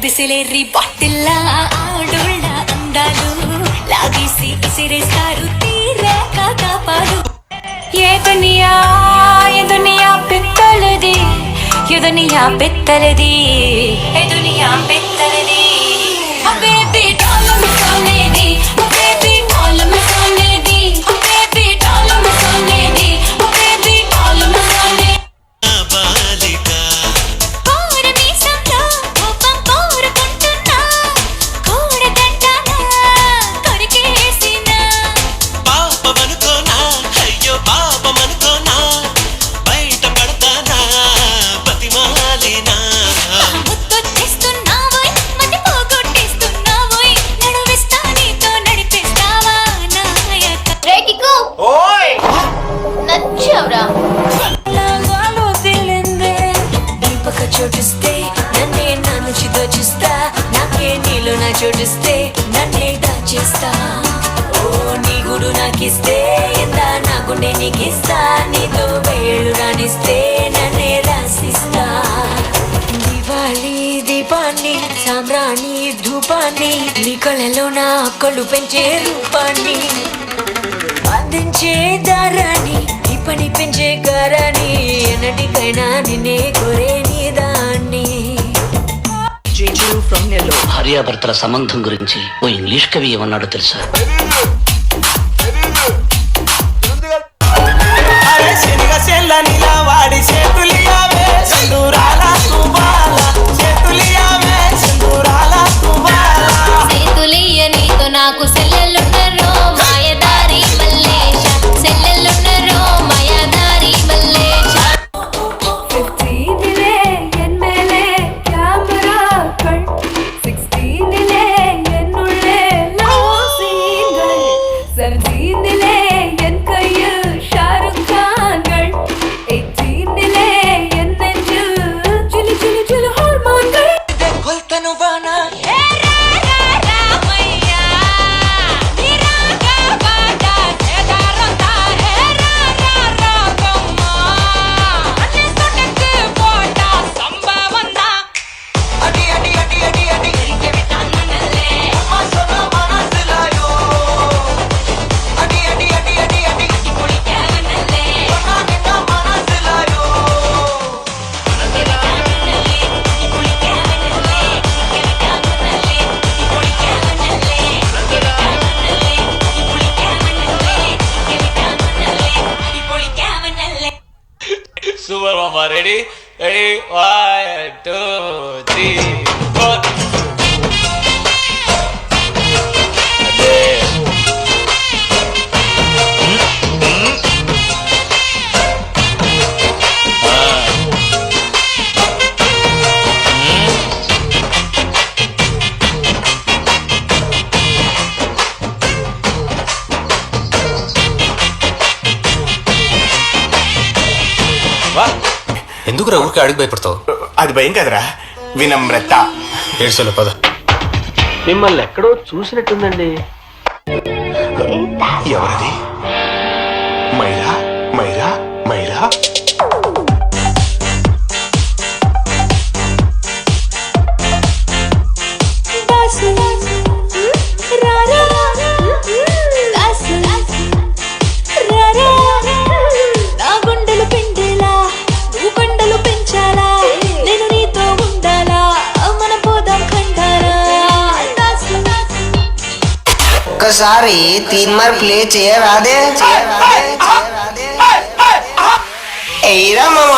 బిసిలేరి బాటిల్లా ఆడోళ్ళ అందాలు లాగేసి ఇసిరేస్తారు తీరాక కాపాడు. ఏ దునియా పెత్తలది, ఏ దునియా పెత్తలది, ఏ దునియా పెత్తలది. ఓ బేబీ డాల్ మసాలేది, ఓ బేబీ డాల్ మసాలేది, ఓ బేబీ డాల్ మసాలేది, ఓ బేబీ డాల్ మసాలేది. కోరమీసంలో కోపం కోరుకుంటున్నా, కోరగంటనా కొరికేసిన పాపమనుకోనా, అయ్యో పాపమనుకోనా, బయట పడతానా బతిమాలినా. ముత్తొచ్చేస్తున్నావోయ్, మతి పోగొట్టేస్తున్నావోయ్, నడువిస్తా నీతో నడిపిస్తావా నాయక. రేకికు ఓయ్ నచ్చావురా. లాగాలో తేలిందే దీపక చోటిస్తే నన్నే నా నుంచి దోచిస్తా, నాకే నీలో నా చోటిస్తే నన్నే దాచేస్తా. ఓ నీ గుడు నాకిస్తే ఎంత నా గుండె నీకిస్తా, నీతో వేళ్ళు రానిస్తే నన్నే రాసిస్తా. దివాలి దీపాన్ని సామ్రాణి ధూపాన్ని, నీ కళ్ళలో నా కళ్ళు పెంచే రూపాన్ని అందించే దారాన్ని, ఈ పని పెంచే గారాన్ని, ఎన్నటికైనా నిన్నే కోరే నీ దాన్ని. భార్యాభర్తల సంబంధం గురించి ఓ ఇంగ్లీష్ కవి ఏమన్నాడో తెలుసా? అరే శనగ వాడి చేతులియావే సింధూరాల తువాల, చేతులియావే సింధూరాల తువాల. సేతులియ నీతో నాకు సెల్లెలున్నరో మాయదారి మల్లేశ, సెల్లెలున్నరో మాయదారి మల్లేశ. 15 என் மேலே கேமராக்கள், 16 என்னுள்ளே லவ் சீன்கள், 17 என் கையில் ஷாருக் கான்கள், 18 என் நெஞ்சில் சிலு சிலு சிலு ஹார்மோன்கள். కొల్తను వానా అడి అడి అడి అడి అడి అమ్మా సోనా మనసులాయో. అడి అడి అడి అడి అడి సోనా నిన్న మనసులాయో. సూపర్ మామా. Ready ready 1 2 3 4. అదే వా. ఎందుకు ఊరికి అడిగి భయపడతావు? అది భయం కదరా, వినమ్రత. ఏడ్సలే పద. మిమ్మల్ని ఎక్కడో చూసినట్టుందండి. ఎవరది? మైరా మైరా మైరా. నా గుండెలు పిండేలా నువ్వు కొండలు పెంచాలా, నేను నీతో ఉండాలా, మన పోదాం ఖండాలా. ఒక్కసారి తీన్మార్ ప్లే చేయరాదే? ఎయిరా మామ,